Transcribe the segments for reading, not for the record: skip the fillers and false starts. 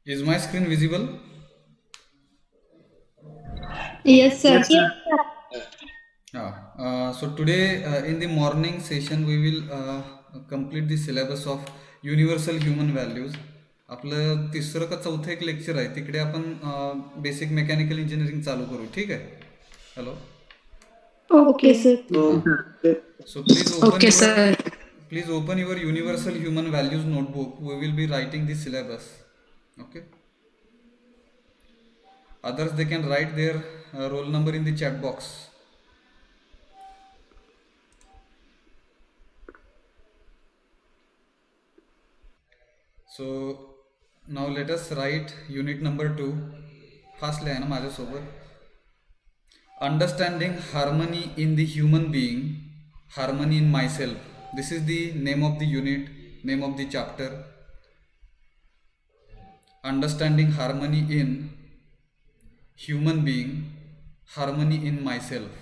Is my screen visible? Yes, sir. Yes, sir. So today in the morning session we will complete the syllabus of universal human values. आपलं तिसरं का चौथं एक lecture आहे तिकडे आपण बेसिक मेकॅनिकल इंजिनिअरिंग चालू करू. ठीक आहे. हॅलो. Okay, sir. Oh, हां. sir. So please open Okay, your sir. universal human values notebook. We will be writing the syllabus. Okay. Others they can write their roll number in the chat box. So now let us write unit number 2. Fastly आहे ना माझ्यासोबत. Understanding harmony in the human being, harmony in myself. This is the name of the unit, name of the chapter. Understanding harmony in human being, harmony in myself.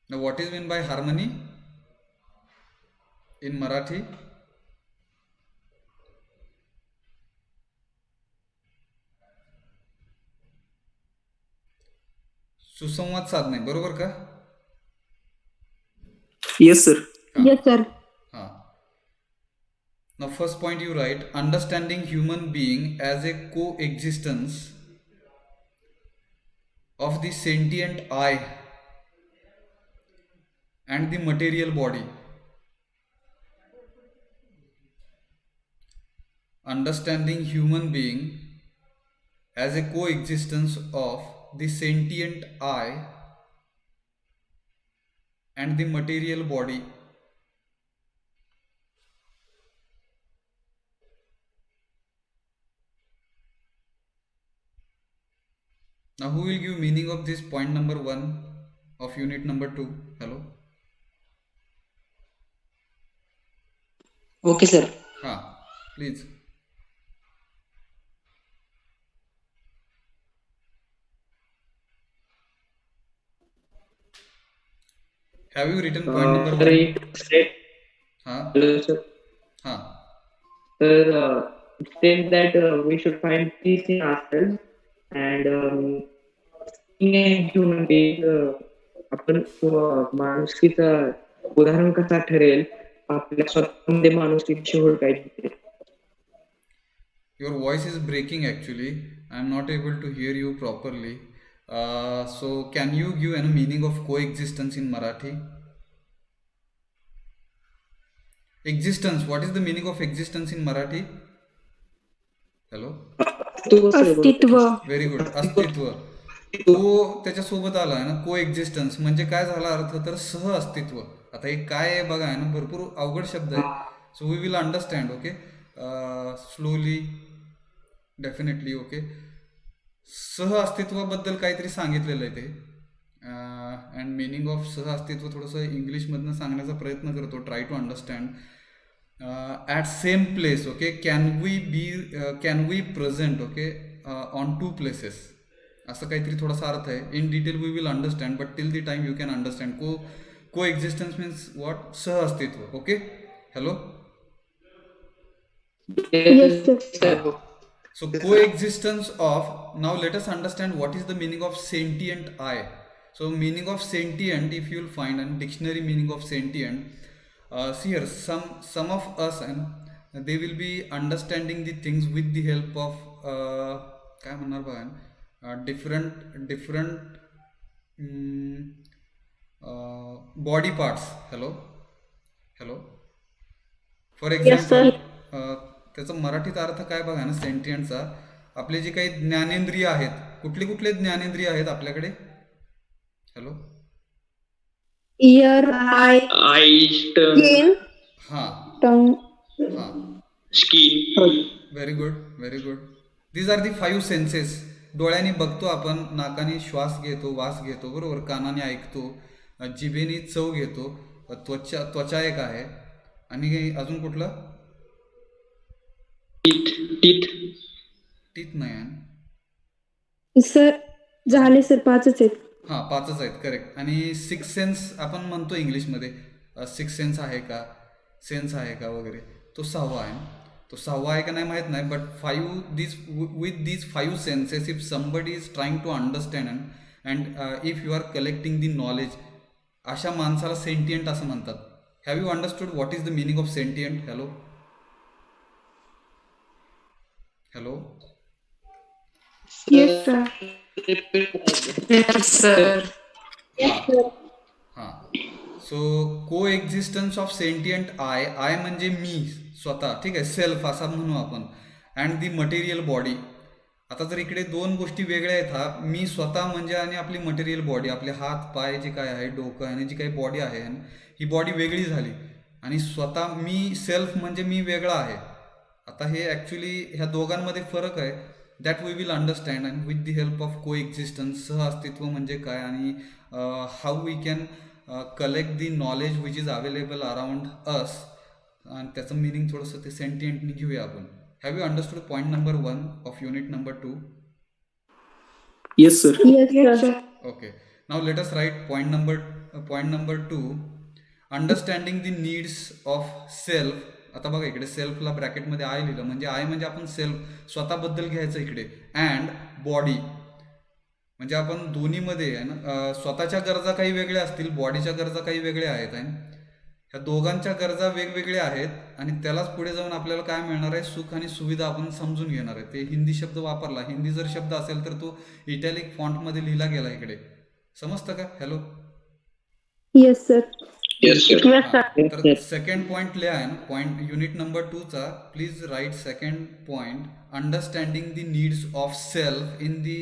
Now what is meant by harmony in Marathi? सुसंवाद साधणे, बरोबर का? Yes, sir. Yes, sir. हाँ. Now first point you write, understanding human being as a coexistence of the sentient I and the material body. Understanding human being as a coexistence of the sentient I and the material body. Now who will give meaning of this point number 1 of unit number 2? Hello. Okay, sir. Please. Have you written point number 1? It said, हाँ. hello, sir. हाँ. Sir, it says that we should find peace in ourselves and being a human being, आपण माणुसकीचं उदाहरण कसा ठरेल आपल्या स्वतःमध्ये माणुसकीची ओळखायची. Your voice is breaking actually. I am not able to hear you properly. So can you give any meaning of coexistence in Marathi? Existence. What is the meaning of existence in Marathi? Hello. अस्तित्व. Very good. अस्तित्व. तो त्याच्यासोबत आला आहे ना, को existence म्हणजे काय झाला अर्थ तर सह अस्तित्व. आता हे काय आहे बघा आहे ना, भरपूर अवघड शब्द आहे. So we will understand. Okay. Slowly. Definitely. Okay. सह अस्तित्वाबद्दल काहीतरी सांगितलेलं आहे ते. अँड मिनिंग ऑफ सह अस्तित्व थोडंसं इंग्लिशमधनं सांगण्याचा प्रयत्न करतो. Try to understand. At same place. Okay. Can we present. Okay. On 2 places. असं काहीतरी थोडासा अर्थ आहे. In detail we will understand but till the time you can understand. Coexistence means what? सह अस्तित्व. Okay. Hello. Yes, sir. So coexistence of, now let us understand what is the meaning of sentient I. So meaning of sentient, if you will find a dictionary meaning of sentient, see here some of us and they will be understanding the things with the help of काय म्हणणार बघा, different body parts. Hello. For example त्याचा मराठीत अर्थ काय बघा ना सेंटियंटचा. आपले जे काही ज्ञानेंद्रिय आहेत, कुठले ज्ञानेंद्रिय आहेत आपल्याकडे? Hello. Ear, eye, Eyes, skin, हां. tongue. हां. skin. Very good. These are the 5 census. डोळ्याने बघतो आपण, नाकाने श्वास घेतो, वास घेतो, बरोबर. कानाने ऐकतो, जिभेने चव घेतो, त्वचा एक आहे, आणि अजून कुठलं? टीथ नाही आहे. सर झाले सर 5च आहेत. हां 5च आहेत. करेक्ट. आणि 6 सेन्स आपण म्हणतो इंग्लिशमध्ये. 6 सेन्स आहे का? सेन्स आहे का वगैरे, तो 6वा आहे. तो 6वा आहे का नाही माहीत नाही, but with these 5 senses if somebody is trying to understand and if you are collecting the knowledge, अशा माणसाला सेंटियंट असं म्हणतात. Have you understood what is the meaning of sentient? Hello hello yes sir. Yes, sir. हां. So coexistence of sentient I म्हणजे मी स्वतः, ठीक आहे, सेल्फ असा म्हणू आपण, अँड दी मटेरियल बॉडी. आता जर इकडे 2 गोष्टी वेगळ्या आहेत, हा मी स्वतः म्हणजे आणि आपली मटेरियल बॉडी, आपले हात पाय जे काय आहे, डोकं आणि जी काही बॉडी आहे, ही बॉडी वेगळी झाली, आणि स्वतः मी सेल्फ म्हणजे मी वेगळा आहे. आता हे ॲक्च्युली ह्या दोघांमध्ये फरक आहे, that we will understand and with the help of coexistence, सहअस्तित्व म्हणजे काय, आणि how we can collect the knowledge which is available around us, आणि त्याचं मिनिंग थोडंसं ते सेंटियंटनी घेऊया आपण. Have you understood point number 1 of unit number 2? Yes, sir. येस सर. Okay. Now let us write point number 2. Understanding the needs of self. आता बघा इकडे सेल्फला ब्रॅकेटमध्ये आय लिहिलं, म्हणजे आय म्हणजे आपण सेल्फ स्वतःबद्दल घ्यायचं इकडे, अँड बॉडी म्हणजे आपण दोन्हीमध्ये आहे ना, स्वतःच्या गरजा काही वेगळ्या असतील, बॉडीच्या गरजा काही वेगळ्या आहेत, आहे ह्या दोघांच्या गरजा वेगवेगळ्या आहेत, आणि त्यालाच पुढे जाऊन आपल्याला काय मिळणार आहे, सुख आणि सुविधा आपण समजून घेणार आहे. ते हिंदी शब्द वापरला, हिंदी जर शब्द असेल तर तो इटॅलिक फॉन्टमध्ये लिहिला गेला इकडे, समजतं का? Hello yes sir. तर सेकंड पॉईंट लिहा आहे ना, पॉईंट युनिट नंबर 2चा. Please write second point, understanding the needs of self in the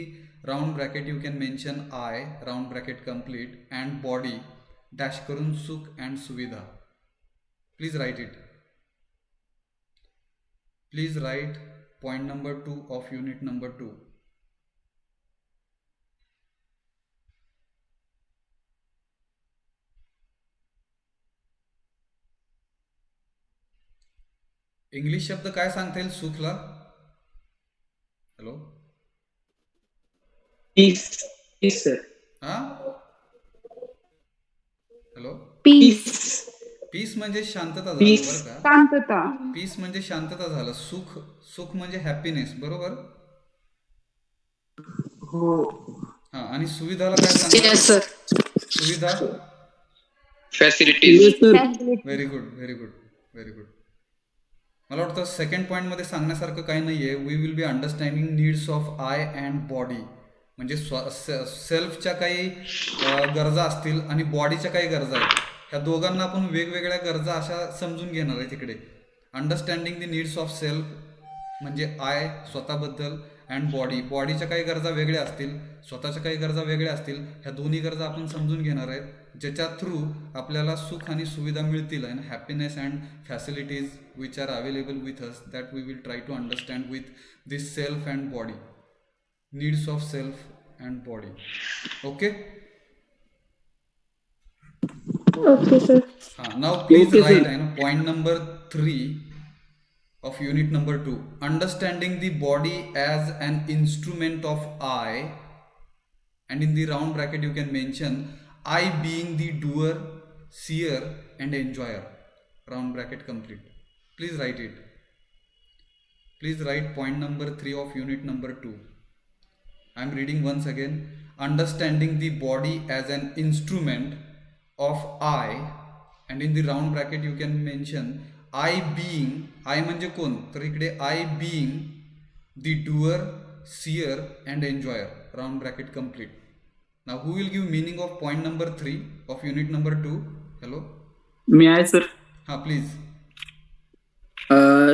round bracket you can mention I, round bracket complete, and body dash करून सुख and सुविधा. Please write it. Please write point number 2 of unit number 2. English शब्द काय सांगता येईल सुखला? Hello Peace, peace, sir. हा hello peace. Piece म्हणजे शांतता झालं Peace. बरं का? शांतता. पीस म्हणजे शांतता झालं. सुख, सुख म्हणजे हॅपीनेस, बरोबर? हो. हा, आणि सुविधाला काय सांगतात? Yes, sir. सुविधा. facilities. Yes, sir. Very good, very good, very good. मला वाटतं सेकंड पॉईंटमध्ये सांगण्यासारखं काही नाही आहे. We will be understanding needs of I and body, म्हणजे सेल्फच्या काही गरजा असतील आणि बॉडीच्या काही गरजा आहेत. ह्या दोघांना आपण वेगवेगळ्या गरजा अशा समजून घेणार आहे तिकडे. Understanding the needs of self म्हणजे आय स्वतःबद्दल, अँड बॉडी, बॉडीच्या काही गरजा वेगळ्या असतील, स्वतःच्या काही गरजा वेगळ्या असतील. ह्या दोन्ही गरजा आपण समजून घेणार आहेत, ज्याच्या थ्रू आपल्याला सुख आणि सुविधा मिळतील, and happiness and facilities which are available with us, that we will try to understand with this self and body. Needs of self and body. Okay. Okay sir. हाँ, now please Okay, sir. write point number 3 of unit number 2. Understanding the body as an instrument of I, and in the round bracket you can mention I being the doer, seer and enjoyer. Round bracket complete. Please write it. Please write point number 3 of unit number 2. I am reading once again. Understanding the body as an instrument of I, and in the round bracket you can mention I being, I म्हणजे कोण, तर इकडे I being the doer, seer and enjoyer. Round bracket complete. Now who will give meaning of point number 3 of unit number 2? Hello? मी आहे sir. हाँ please.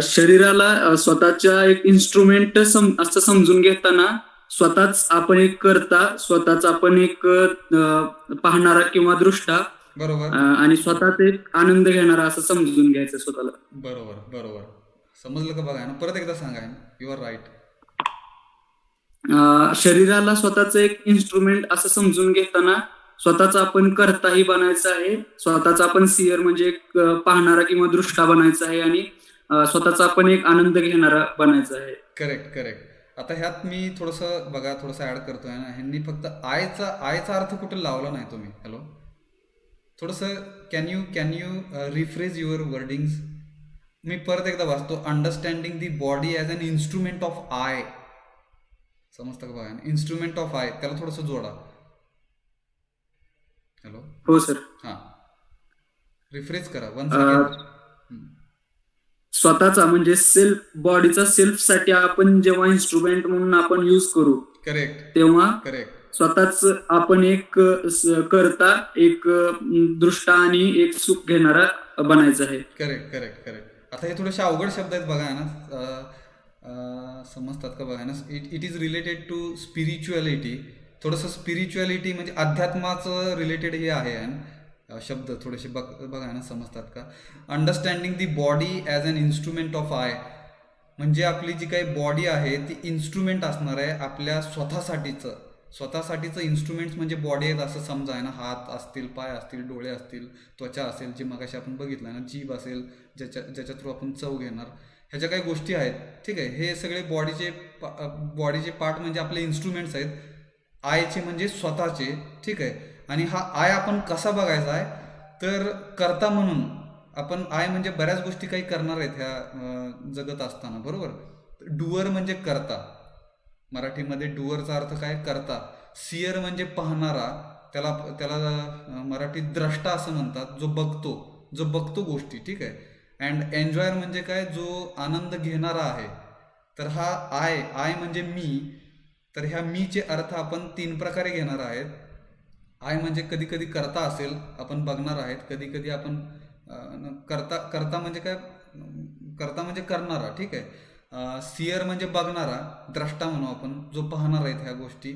शरीराला स्वतःच्या एक instrument असं समजून घेताना स्वतःच आपण एक करता, स्वतःच आपण एक पाहणारा किंवा दृष्टा, बरोबर आणि स्वतःच एक आनंद घेणारा असं समजून घ्यायचं स्वतःला. बरोबर बरोबर. समजलं का? बघा ना, परत एकदा सांगा. You are right. शरीराला स्वतःच एक इन्स्ट्रुमेंट असं समजून घेताना स्वतःच आपण कर्ताही बनायचं आहे, स्वतःच आपण सियर म्हणजे एक पाहणारा किंवा दृष्टा बनायचा आहे, आणि स्वतःचा आपण एक आनंद घेणारा बनायचा आहे. Correct correct. आता ह्यात मी थोडंसं बघा, थोडंसं ऍड करतोय ना, ह्यांनी फक्त आयचा अर्थ कुठे लावला नाही तुम्ही. हॅलो, थोडंसं can you rephrase your wordings. मी परत एकदा वाचतो. Understanding the body as an instrument of I. समजतं का बघा, इन्स्ट्रुमेंट ऑफ आय, त्याला थोडंसं जोडा. हॅलो. हो सर. हां, रिफ्रेश करा वन अं, सेकंड. स्वतःचा म्हणजे बॉडीचा सेल्फ साठी आपण जेव्हा इन्स्ट्रुमेंट म्हणून आपण यूज करू करेक्ट तेव्हा करेक्ट स्वतःच आपण एक करता, एक दृष्टा आणि एक सुख घेणारा बनायचं आहे. Correct correct correct. आता हे थोडेसे अवघड शब्द आहेत बघा ना, समजतात का बघा ना. It is related to spirituality. थोडंसं स्पिरिच्युअलिटी म्हणजे अध्यात्माचं रिलेटेड हे आहे. शब्द थोडेसे बघा ना, समजतात का. Understanding the body as an instrument of I म्हणजे आपली जी काही बॉडी आहे ती इन्स्ट्रुमेंट असणार आहे आपल्या स्वतःसाठीचं इन्स्ट्रुमेंट्स म्हणजे बॉडी आहेत असं समजा आहे ना. हात असतील, पाय असतील, डोळे असतील, त्वचा असेल, जे मगाशी आपण बघितलं आहे ना, जीभ असेल ज्याच्या थ्रू आपण चव घेणार, ह्याच्या काही गोष्टी आहेत. ठीक आहे, हे सगळे बॉडीचे पार्ट म्हणजे आपले इन्स्ट्रुमेंट्स आहेत. आयचे म्हणजे स्वतःचे. ठीक आहे, आणि हा आय आपण कसा बघायचा आहे तर कर्ता म्हणून. आपण आय म्हणजे बऱ्याच गोष्टी काही करणार आहेत ह्या जगत असताना, बरोबर. डुअर म्हणजे कर्ता. मराठीमध्ये डुअरचा अर्थ काय, करता. सियर म्हणजे पाहणारा, त्याला मराठीत द्रष्टा असं म्हणतात, जो बघतो गोष्टी. ठीक आहे. अँड एन्जॉयर म्हणजे काय, जो आनंद घेणारा आहे. तर हा आय म्हणजे मी. तर ह्या मीचे अर्थ आपण 3 प्रकारे घेणार आहेत. आय म्हणजे कधी कधी करता असेल, आपण बघणार आहेत. कधी कधी आपण करता म्हणजे काय, करता म्हणजे करणारा. ठीक आहे. सियर म्हणजे बघणारा, द्रष्टा म्हणू आपण, जो पाहणार आहेत ह्या गोष्टी.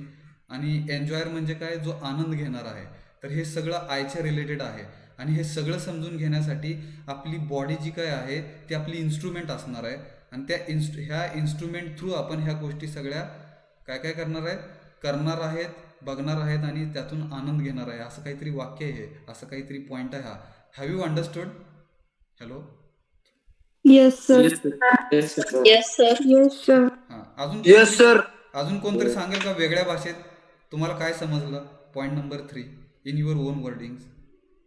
आणि एन्जॉयर म्हणजे काय, जो आनंद घेणार आहे. तर हे सगळं आयच्या रिलेटेड आहे. आणि हे सगळं समजून घेण्यासाठी आपली बॉडी जी काय आहे ती आपली इन्स्ट्रुमेंट असणार आहे. आणि ह्या इन्स्ट्रुमेंट थ्रू आपण ह्या गोष्टी सगळ्या काय करणार आहेत, बघणार आहेत आणि त्यातून आनंद घेणार आहे. असं काहीतरी वाक्य आहे, असं काहीतरी पॉईंट आहे हा. Have you understood? Hello. Yes, sir. Yes, sir. Yes, sir. Yes, sir. Yes, sir. हां, अजून कोणतरी सांगेल का वेगळ्या भाषेत तुम्हाला काय समजलं? Point number 3 in your own wordings.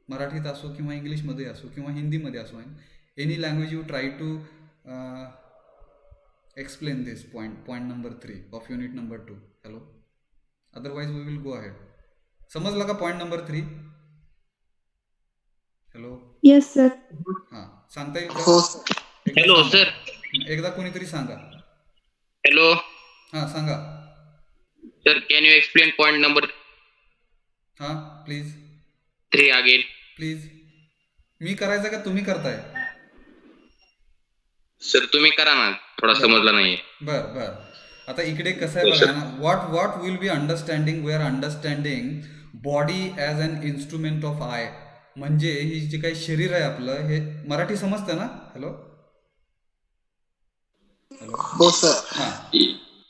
मराठीत असो किंवा इंग्लिशमध्ये असो किंवा हिंदीमध्ये असो, any language you try to explain this point number 3 of unit number 2. Hello. Otherwise we will go ahead. समजलं का point number 3? Hello. Yes, sir. हां, सांगता येईल हो. का? हॅलो सांगा. सर. एकदा कोणीतरी सांगा. हॅलो हां, सांगा. Sir, can you explain point number हां, प्लीज 3 अगेन? प्लीज. मी करायचं का तुम्ही करताय? सर तुम्ही करा ना, थोडा समजला नाही. बर. आता इकडे कसं आहे बघा ना. What will be understanding, we are understanding body as an instrument of I. म्हणजे ही जे काही शरीर आहे आपलं, हे मराठी समजतं ना? हॅलो. हो सर. हां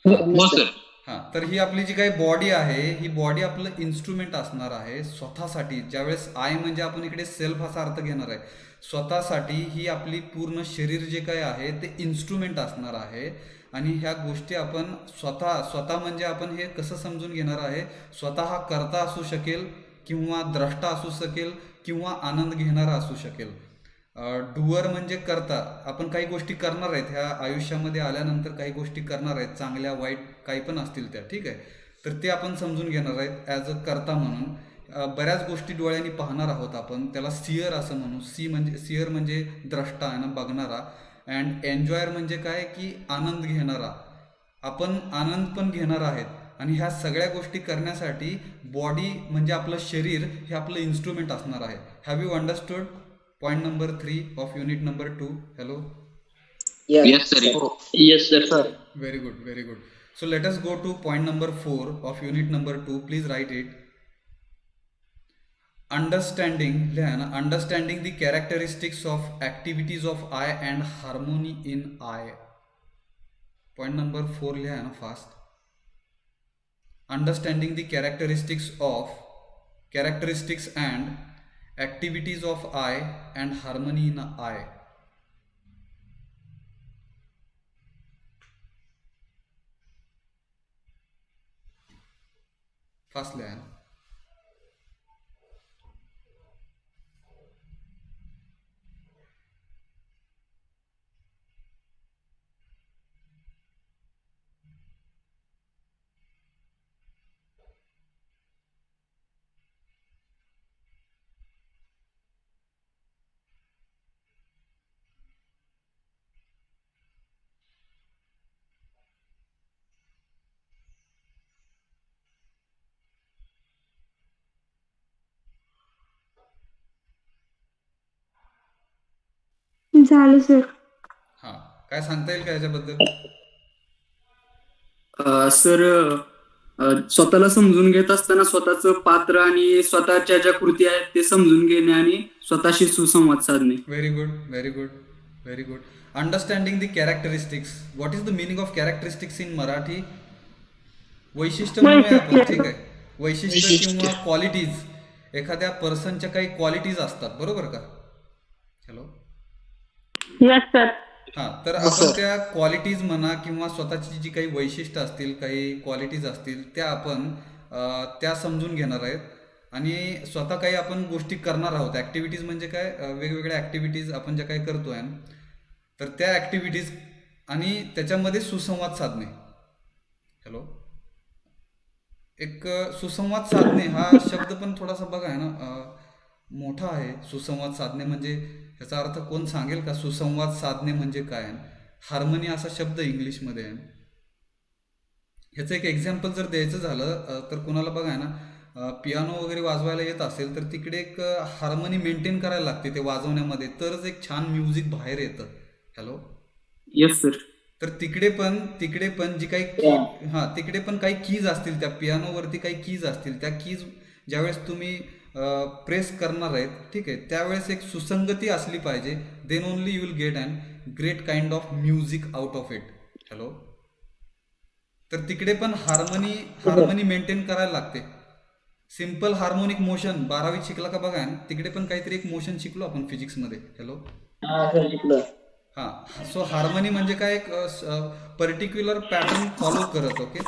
हो सर. हां, तर ही आपली जी काही बॉडी आहे, ही बॉडी आपलं इन्स्ट्रुमेंट असणार आहे स्वतःसाठी. ज्यावेळेस आय म्हणजे आपण इकडे सेल्फ असा अर्थ घेणार आहे. स्वतःसाठी ही आपली पूर्ण शरीर जे काही आहे ते इन्स्ट्रुमेंट असणार आहे. आणि ह्या गोष्टी आपण स्वतः म्हणजे आपण हे कसं समजून घेणार आहे, स्वतः हा कर्ता असू शकेल किंवा द्रष्टा असू शकेल किंवा आनंद घेणारा असू शकेल. डुअर म्हणजे करता. आपण काही गोष्टी करणार आहेत ह्या आयुष्यामध्ये आल्यानंतर, काही गोष्टी करणार आहेत, चांगल्या वाईट काही पण असतील त्या. ठीक आहे, तर ते आपण समजून घेणार आहेत ॲज अ करता म्हणून. बऱ्याच गोष्टी डोळ्यांनी पाहणार आहोत आपण, त्याला सियर असं म्हणू. सियर म्हणजे द्रष्टा आहे ना, बघणारा. अँड एन्जॉयर म्हणजे काय की आनंद घेणारा. आपण आनंद पण घेणार आहेत. आणि ह्या सगळ्या गोष्टी करण्यासाठी बॉडी म्हणजे आपलं शरीर हे आपलं इन्स्ट्रुमेंट असणार आहे. Have you understood point number 3 of unit number 2? Hello. Yes sir. Yes, sir. Very good. So let us go two point number 4 of unit number 2. Please write it. Understanding लिहा ना. Understanding the characteristics of activities of I and harmony in I. Point number 4 लिहा ना fast. Understanding the characteristics and activities of I and harmony in I. Fast लिहा. झालं sir. हा, काय सांगता येईल का याच्याबद्दल? सर, स्वतःला समजून घेत असताना स्वतःचं पात्र आणि स्वतःच्या ज्या कृती आहेत ते समजून घेणे आणि स्वतःशी सुसंवाद साधणे. Very good, very good, very good. Understanding the characteristics. What is the meaning of characteristics in Marathi? वैशिष्ट्य म्हणूया आपण, ठीक आहे. वैशिष्ट्य किंवा क्वालिटीज, एखाद्या पर्सनच्या काही क्वालिटीज असतात, बरोबर का? हॅलो. Yes sir. हा, तर आपण त्या क्वालिटीज म्हणा किंवा स्वतःची जी काही वैशिष्ट्य असतील, काही क्वालिटीज असतील, त्या आपण त्या समजून घेणार आहेत आणि स्वतः काही आपण गोष्टी करणार आहोत. ॲक्टिव्हिटीज म्हणजे काय? वेगवेगळ्या ॲक्टिव्हिटीज आपण ज्या काही करतोय, तर त्या ॲक्टिव्हिटीज आणि त्याच्यामध्ये सुसंवाद साधणे. हॅलो. एक सुसंवाद साधणे हा शब्द पण थोडासा बघा आहे ना, मोठा आहे. सुसंवाद साधणे म्हणजे ह्याचा अर्थ कोण सांगेल का? सुसंवाद साधणे म्हणजे काय? हार्मनी असा शब्द इंग्लिशमध्ये आहे. ह्याचं एक एक्झाम्पल जर द्यायचं झालं तर कोणाला बघा ना, पियानो वगैरे वाजवायला येत असेल तर तिकडे एक हार्मनी मेंटेन करायला लागते ते वाजवण्यामध्ये, तरच एक छान म्युझिक बाहेर येतं. हॅलो. Yes sir. तर तिकडे पण जी काही तिकडे पण काही कीज असतील, त्या पियानोवरती काही कीज असतील, त्या कीज ज्यावेळेस तुम्ही प्रेस करणार आहेत, ठीक आहे, त्यावेळेस एक सुसंगती असली पाहिजे. Then only you will get an great kind of music out of it. Hello. तर तिकडे पण हार्मनी मेंटेन करायला लागते. सिम्पल हार्मोनिक मोशन 12वीत शिकला का बघा, तिकडे पण काहीतरी एक मोशन शिकलो आपण फिजिक्समध्ये. हॅलो. हां, सो हार्मनी म्हणजे काय? एक पर्टिक्युलर पॅटर्न फॉलो करत. ओके.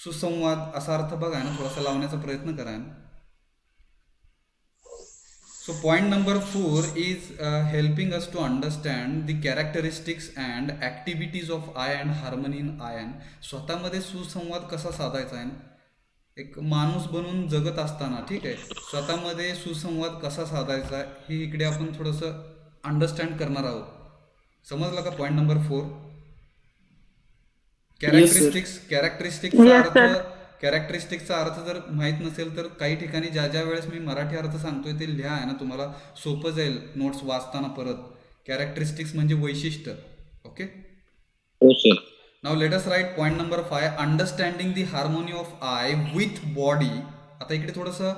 सुसंवाद असा अर्थ बघा ना, थोडासा लावण्याचा प्रयत्न करा. So point number 4 is helping us to understand the characteristics and activities of I and harmony in I. स्वतःमध्ये सुसंवाद कसा साधायचा आहे? एक माणूस बनून जगत असताना, ठीक आहे, स्वतःमध्ये सुसंवाद कसा साधायचा हे इकडे आपण थोडंसं अंडरस्टँड करणार आहोत. समजलं का? Point number 4. कॅरेक्टरिस्टिक्सचा अर्थ जर माहीत नसेल तर काही ठिकाणी ज्या वेळेस मी मराठी अर्थ सांगतोय ते लिहा आहे ना, तुम्हाला सोपं जाईल नोट्स वाचताना परत. कॅरेक्टरिस्टिक्स म्हणजे वैशिष्ट्य. ओके. हो sir. Now let us write point number 5. Understanding the harmony of I with body. आता इकडे थोडंसं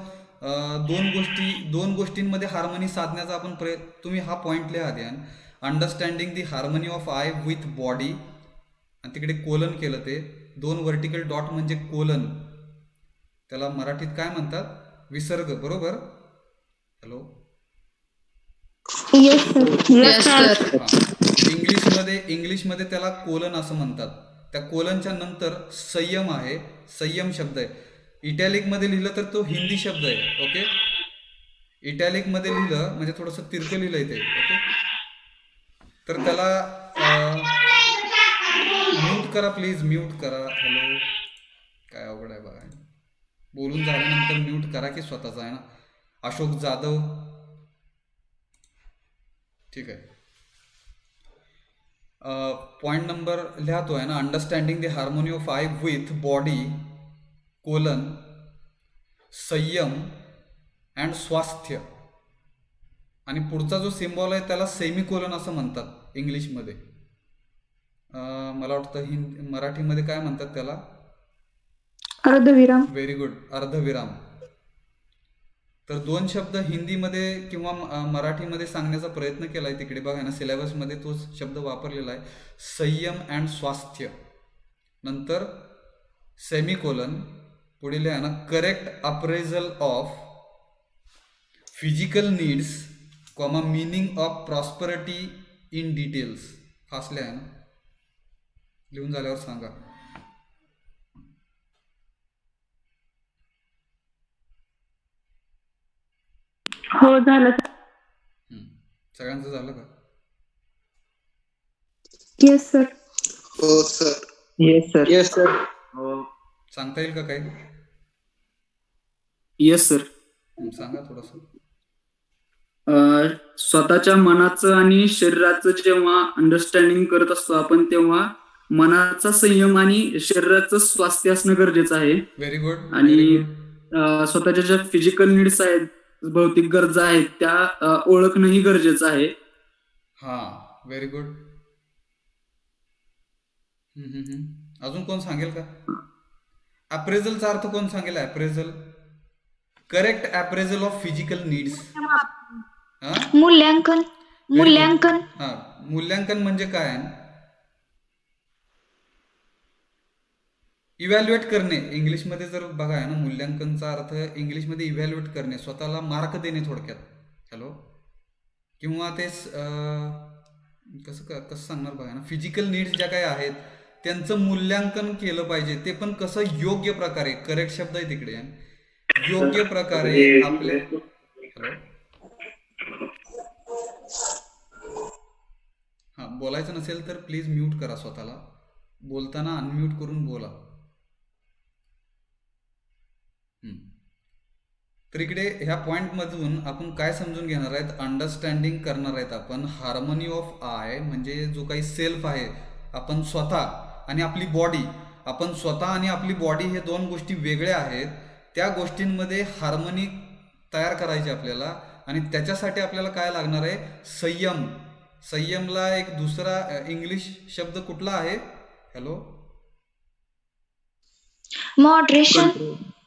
दोन गोष्टींमध्ये हार्मनी साधण्याचा आपण तुम्ही हा पॉईंट लिहा द्या. Understanding the harmony of I with body, आणि तिकडे कोलन केलं, ते 2 वर्टिकल डॉट म्हणजे कोलन. त्याला मराठीत काय म्हणतात? विसर्ग, बरोबर? हॅलो. इंग्लिशमध्ये त्याला कोलन असं म्हणतात. त्या कोलनच्या नंतर संयम आहे, संयम शब्द आहे. इटॅलिकमध्ये लिहिलं तर तो हिंदी शब्द आहे. ओके. इटॅलिकमध्ये लिहिलं म्हणजे थोडंसं तिरकं लिहिलं इथे. ओके. तर त्याला म्यूट करा प्लीज, म्यूट करा. हॅलो. काय अवघड आहे बघा. बोलून झाल्यानंतर म्यूट करा की स्वतःचा आहे ना. अशोक जाधव, ठीक आहे. पॉईंट नंबर लिहातो आहे ना, understanding the harmony of I with body colon संयम अँड स्वास्थ्य. आणि पुढचा जो सिम्बॉल आहे त्याला सेमिकोलन असं म्हणतात इंग्लिशमध्ये. मला वाटतं मराठीमध्ये काय म्हणतात त्याला? अर्धविराम. व्हेरी गुड, अर्धविराम. तर 2 शब्द हिंदीमध्ये किंवा मराठीमध्ये सांगण्याचा प्रयत्न केला आहे. तिकडे बघा ना, सिलेबसमध्ये तोच शब्द वापरलेला आहे, संयम अँड स्वास्थ्य. नंतर सेमिकोलन, पुढे लिहा ना, correct appraisal of physical needs, comma meaning of prosperity in details. Fast लिहा ना, लिहून झाल्यावर सांगा. हो झालं. सगळ्यांचं झालं का? Yes sir. हो sir. Yes sir. Yes sir. सांगता येईल का काही? Yes sir. सांगा थोडंसं. स्वतःच्या मनाचं आणि शरीराचं जेव्हा अंडरस्टँडिंग करत असतो आपण, तेव्हा मनाचा संयम आणि शरीराचं स्वास्थ्य असणं गरजेचं आहे. Very good. आणि स्वतःच्या ज्या फिजिकल नीड्स आहेत, भौतिक गरजा आहेत, त्या ओळखणंही गरजेचं आहे. हां, व्हेरी गुड. अजून कोण सांगेल का? अप्रेझलचा अर्थ कोण सांगेल? Appraisal, correct appraisal of physical needs. हां, मूल्यांकन. Very good. मूल्यांकन. हां, मूल्यांकन म्हणजे काय? इव्हॅल्युएट करणे. इंग्लिशमध्ये जर बघा आहे ना, मूल्यांकनचा अर्थ इंग्लिशमध्ये इव्हॅल्युएट करणे, स्वतःला मार्क देणे थोडक्यात. हॅलो, किंवा ते कसं सांगणार बघा ना, फिजिकल नीड्स ज्या काही आहेत त्यांचं मूल्यांकन केलं पाहिजे, ते पण कसं? योग्य प्रकारे. करेक्ट शब्द आहे तिकडे. योग्य प्रकारे आपले. हॅलो, हां, बोलायचं नसेल तर प्लीज म्यूट करा स्वतःला. बोलताना अनम्यूट करून बोला. तर इकडे ह्या पॉईंटमधून आपण काय समजून घेणार आहेत? अंडरस्टँडिंग करणार आहेत आपण हार्मनी ऑफ आय, म्हणजे जो काही सेल्फ आहे, आपण स्वतः आणि आपली बॉडी. आपण स्वतः आणि आपली बॉडी हे दोन गोष्टी वेगळ्या आहेत. त्या गोष्टींमध्ये हार्मनी तयार करायची आपल्याला, आणि त्याच्यासाठी आपल्याला काय लागणार आहे? संयम. संयमला एक दुसरा इंग्लिश शब्द कुठला आहे? Hello, moderation.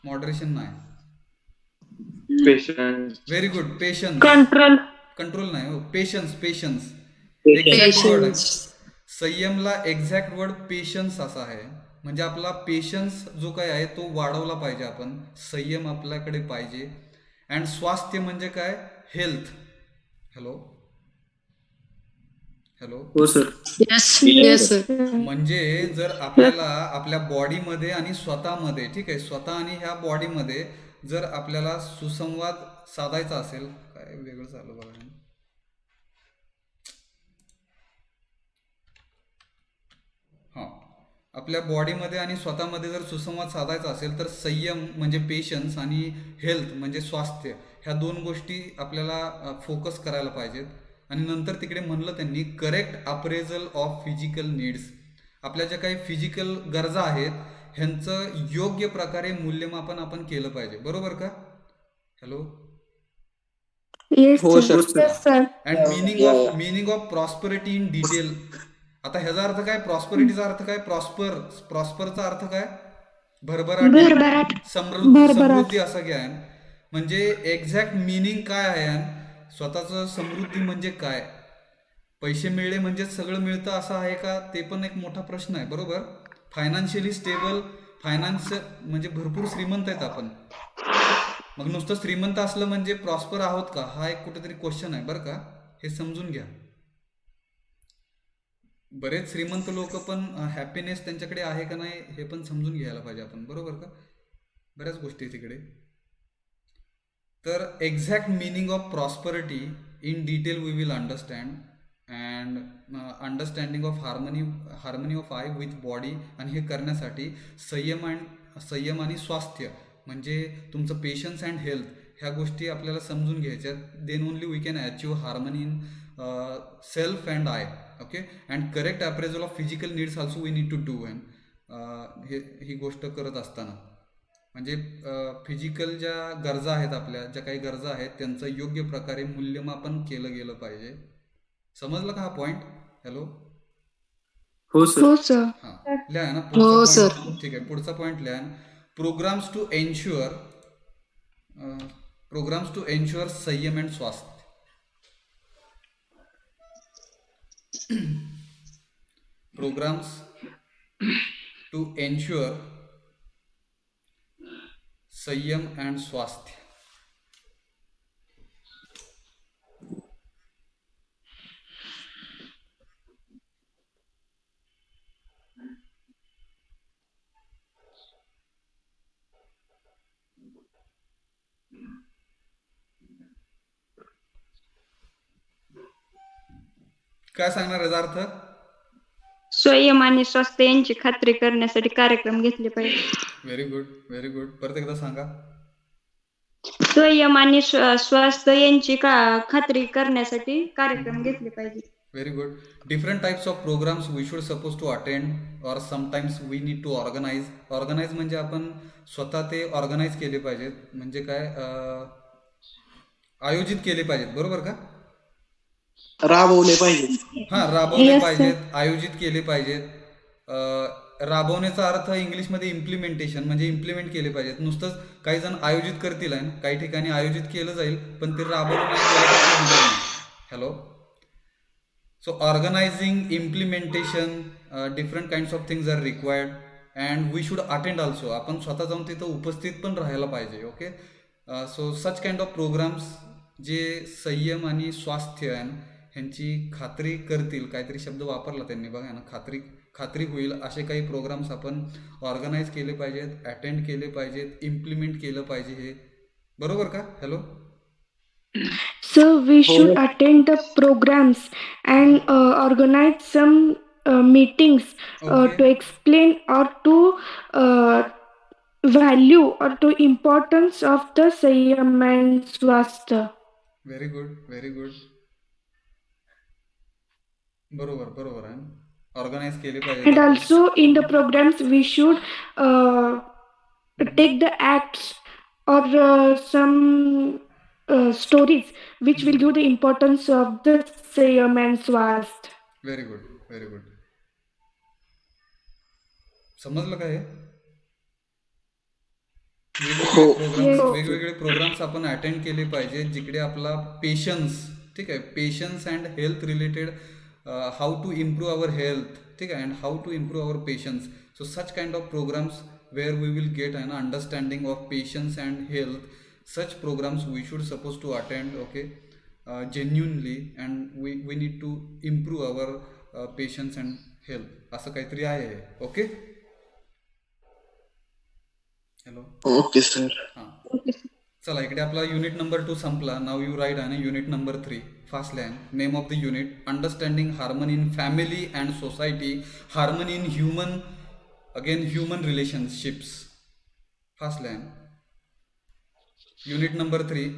मॉडरेशन नाही. Patience. Very good. Patience. Control. Control नाही हो, पेशन्स. पेशन्स एक्झॅक्ट वर्ड आहे. संयमला एक्झॅक्ट वर्ड पेशन्स असा आहे. म्हणजे आपला पेशन्स जो काही आहे तो वाढवला पाहिजे आपण. संयम आपल्याकडे पाहिजे. अँड स्वास्थ्य म्हणजे काय? हेल्थ. Hello, hello. हो सर. Yes sir. म्हणजे जर आपल्याला आपल्या बॉडीमध्ये आणि स्वतःमध्ये, ठीक आहे, स्वतः आणि ह्या बॉडीमध्ये जर आपल्याला सुसंवाद साधायचा असेल, काय वेगळं झालं बघा. हां, आपल्या बॉडीमध्ये आणि स्वतःमध्ये जर सुसंवाद साधायचा असेल तर संयम म्हणजे पेशन्स आणि हेल्थ म्हणजे स्वास्थ्य, ह्या दोन गोष्टी आपल्याला फोकस करायला पाहिजेत. आणि नंतर तिकडे म्हणलं त्यांनी correct appraisal of physical needs. आपल्या ज्या काही फिजिकल गरजा आहेत ह्यांचं योग्य प्रकारे मूल्यमापन आपण केलं पाहिजे. बरोबर का? हॅलो. येस हो sir. Sir. Yes sir. And meaning of prosperity in detail. आता ह्याचा अर्थ काय? प्रॉस्परिटीचा अर्थ काय? प्रॉस्परचा अर्थ काय? भरभराट, भरभराट. समृद्धी असं काय? म्हणजे एक्झॅक्ट मिनिंग काय आहे? स्वतःचं समृद्धी म्हणजे काय? पैसे मिळले म्हणजे सगळं मिळतं असं आहे का? ते पण एक मोठा प्रश्न आहे. बरोबर. फायनान्शियली स्टेबल, फायनान्स म्हणजे भरपूर श्रीमंत आहेत आपण. मग नुसतं श्रीमंत असलं म्हणजे प्रॉस्पर आहोत का? हा एक कुठेतरी क्वेश्चन आहे बरं का. हे समजून घ्या. बरेच श्रीमंत लोक पण हॅपीनेस त्यांच्याकडे आहे का नाही हे पण समजून घ्यायला पाहिजे आपण. बरोबर का? बऱ्याच गोष्टी आहेत तिकडे. तर exact meaning of prosperity in detail we will understand. And understanding of harmony of I with body. आणि हे करण्यासाठी संयम आणि स्वास्थ्य म्हणजे तुमचं पेशन्स अँड हेल्थ, ह्या गोष्टी आपल्याला समजून घ्यायच्या. Then only we can achieve harmony in self and I. Okay. And correct appraisal of physical needs also we need to do. And ही गोष्ट करत असताना म्हणजे फिजिकल ज्या गरजा आहेत, आपल्या ज्या काही गरजा आहेत त्यांचं योग्य प्रकारे मूल्यमापन केलं गेलं पाहिजे. समजलं का हा पॉईंट? हॅलो. हो सर. हो सर. हां, लिहा ना हो, पुढचा सर. पॉईंट. ठीक आहे, पुढचा पॉईंट लिहा. प्रोग्राम्स टू एन्श्युअर संयम अँड स्वास्थ्य. प्रोग्राम्स टू एन्श्युअर संयम अँड स्वास्थ्य. काय सांगणार याचा अर्थ? संयम आणि स्वास्थ्य यांची खात्री करण्यासाठी कार्यक्रम घेतले पाहिजे. Very good, very good. परत एकदा सांगा. संयम आणि स्वास्थ्य यांची खात्री करण्यासाठी कार्यक्रम घेतले पाहिजे. Very good. Different types of programmes we should suppose to attend or sometimes we need to organise. Organise म्हणजे आपण स्वतः ते ऑर्गनाइज केले पाहिजेत. म्हणजे काय? आयोजित केले पाहिजेत. बरोबर का? राबवले पाहिजे. हा, राबवले Yes, sir. पाहिजेत, आयोजित केले पाहिजेत. राबवण्याचा अर्थ इंग्लिशमध्ये इम्प्लिमेंटेशन, म्हणजे इम्प्लिमेंट केले पाहिजेत. नुसतंच काही जण आयोजित करतील आहे, काही ठिकाणी आयोजित केलं जाईल पण ते राबवलं नाही गेलं तर ते होणार नाही. Hello. So organizing, implementation, different kinds of things are required and we should attend also. आपण स्वतः जाऊन तिथं उपस्थित पण राहायला पाहिजे. Okay. So such kind of programs जे संयम आणि स्वास्थ्य ह्यांची खात्री करतील, काहीतरी शब्द वापरला त्यांनी बघा ना, खात्री होईल असे काही प्रोग्राम्स आपण ऑर्गनाईज केले पाहिजेत, अटेंड केले पाहिजेत, इम्प्लिमेंट केलं पाहिजे. हे बरोबर का? Hello. So we should attend the programs and organize some meetings Okay. to explain or to value or to importance of the Sanyam and Swasthya. Very good, very good. बरोबर आहे. Organise केले पाहिजे. And also in the programs we should take the acts or some stories which will give the importance of the Sanyam and Swasthya. Very good, very good. समजलं का हे? वेगवेगळे programs आपण attend केले पाहिजे जिकडे आपला पेशन्स, ठीक आहे, patience and health related, how to improve our health, ठीक आहे, and how to improve our patience. So such kind of programs where we will get an understanding of patience and health. Such programs we should supposed to attend, okay, genuinely, and we need to improve our patience and health. असं काहीतरी आहे. Okay. Hello. Okay sir. हां, चला इकडे आपला unit number 2 संपला. Now you write आणि unit number 3 first line. Name of the unit: understanding harmony in family and society, harmony in human relationships. First line. Unit number 3.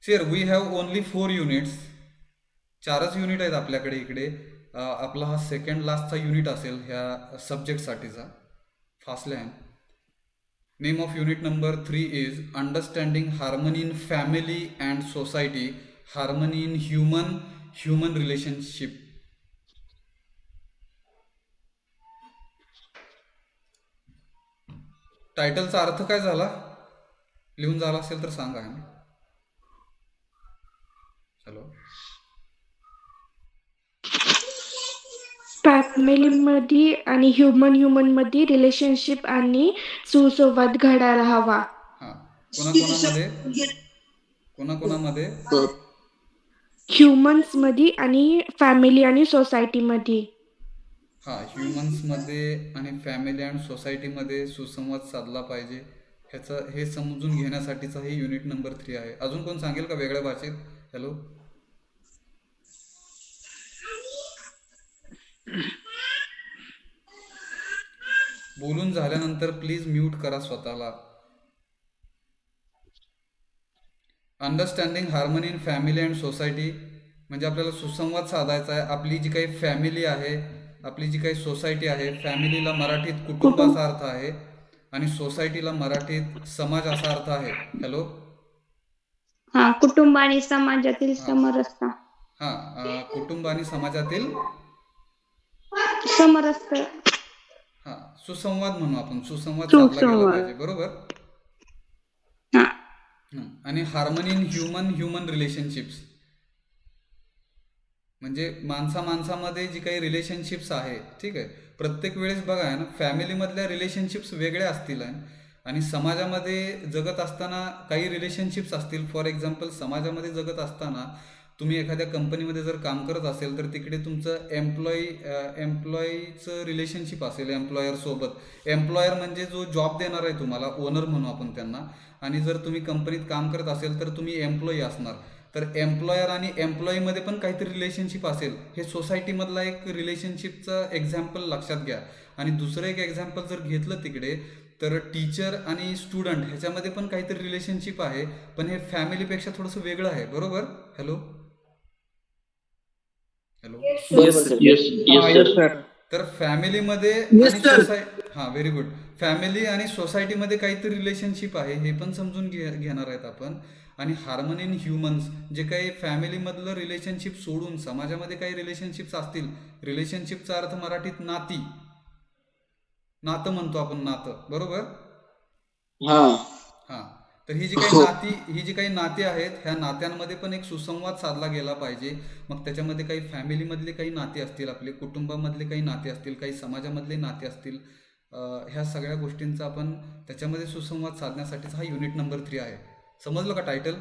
Sir, we have only 4 units. 4च unit आहेत आपल्याकडे इकडे. आपला हा second लास्टचा unit असेल ह्या सब्जेक्टसाठीचा. First line. Name of unit number 3 is understanding harmony in family and society, harmony in human relationship. टायटलचा अर्थ काय झाला? लिहून झाला असेल तर सांगा. हॅलो. फॅमिलीमध्ये आणि ह्युमन मध्ये रिलेशनशिप आणि सुसंवाद घडायला हवा. हां, कोणाकोणामध्ये ह्युमन्स मध्ये आणि फॅमिली आणि सोसायटी मध्ये. हां, ह्युमन्समध्ये आणि फॅमिली अँड सोसायटीमध्ये सुसंवाद साधला पाहिजे. हे समजून घेण्यासाठीचा हे युनिट नंबर 3 आहे. अजून कोण सांगेल का वेगळ्या भाषेत? हॅलो. बोलून झाल्यानंतर प्लीज म्यूट करा स्वतःला. Understanding harmony in family and society म्हणजे आपल्याला सुसंवाद साधायचा आहे. आपली जी काही फॅमिली आहे, आपली जी काही सोसायटी आहे, फॅमिलीला मराठीत कुटुंब असा अर्थ आहे आणि सोसायटीला मराठीत समाज असा अर्थ आहे. हॅलो. हा, कुटुंब आणि समाजातील समरसता. हां, कुटुंब आणि समाजातील समरसता. हां, सुसंवाद म्हणू आपण. सुसंवाद साधला गेला पाहिजे. बरोबर. हा. आणि हार्मनी इन ह्युमन रिलेशनशिप्स म्हणजे माणसामध्ये जी काही रिलेशनशिप्स आहे, ठीक आहे, प्रत्येक वेळेस बघा आहे ना, फॅमिलीमधल्या रिलेशनशिप्स वेगळ्या असतील आणि समाजामध्ये जगत असताना काही रिलेशनशिप्स असतील. फॉर एक्झाम्पल, समाजामध्ये जगत असताना तुम्ही एखाद्या कंपनीमध्ये जर काम करत असेल तर तिकडे तुमचं एम्प्लॉईचं रिलेशनशिप असेल एम्प्लॉयरसोबत. एम्प्लॉयर म्हणजे जो जॉब देणार आहे तुम्हाला, ओनर म्हणू आपण त्यांना. आणि जर तुम्ही कंपनीत काम करत असेल तर तुम्ही एम्प्लॉई असणार. तर एम्प्लॉयर आणि एम्प्लॉईमध्ये पण काहीतरी रिलेशनशिप असेल. हे सोसायटीमधला एक रिलेशनशिपचं एक्झाम्पल लक्षात घ्या. आणि दुसरं एक एक्झाम्पल जर घेतलं तिकडे तर टीचर आणि स्टुडंट ह्याच्यामध्ये पण काहीतरी रिलेशनशिप आहे, पण हे फॅमिलीपेक्षा थोडंसं वेगळं आहे. बरोबर. हॅलो. तर फॅमिलीमध्ये व्हेरी गुड. फॅमिली आणि सोसायटीमध्ये काहीतरी रिलेशनशिप आहे हे पण समजून घेणार आहेत आपण. आणि हार्मनी इन ह्युमन्स, जे काही फॅमिलीमधलं रिलेशनशिप सोडून समाजामध्ये काही रिलेशनशिप्स असतील, रिलेशनशिपचा अर्थ मराठीत नाती, नातं म्हणतो आपण, नातं, बरोबर? हा हां. तर ही जी काही नाती आहेत, ह्या नात्यांमध्ये पण एक सुसंवाद साधला गेला पाहिजे. मग त्याच्यामध्ये काही फॅमिलीमधले काही नाते असतील, आपले कुटुंबामधले काही नाते असतील, काही समाजामधले नाते असतील, ह्या सगळ्या गोष्टींचा आपण त्याच्यामध्ये सुसंवाद साधण्यासाठीच हा युनिट नंबर 3 आहे. समजलं का टायटल?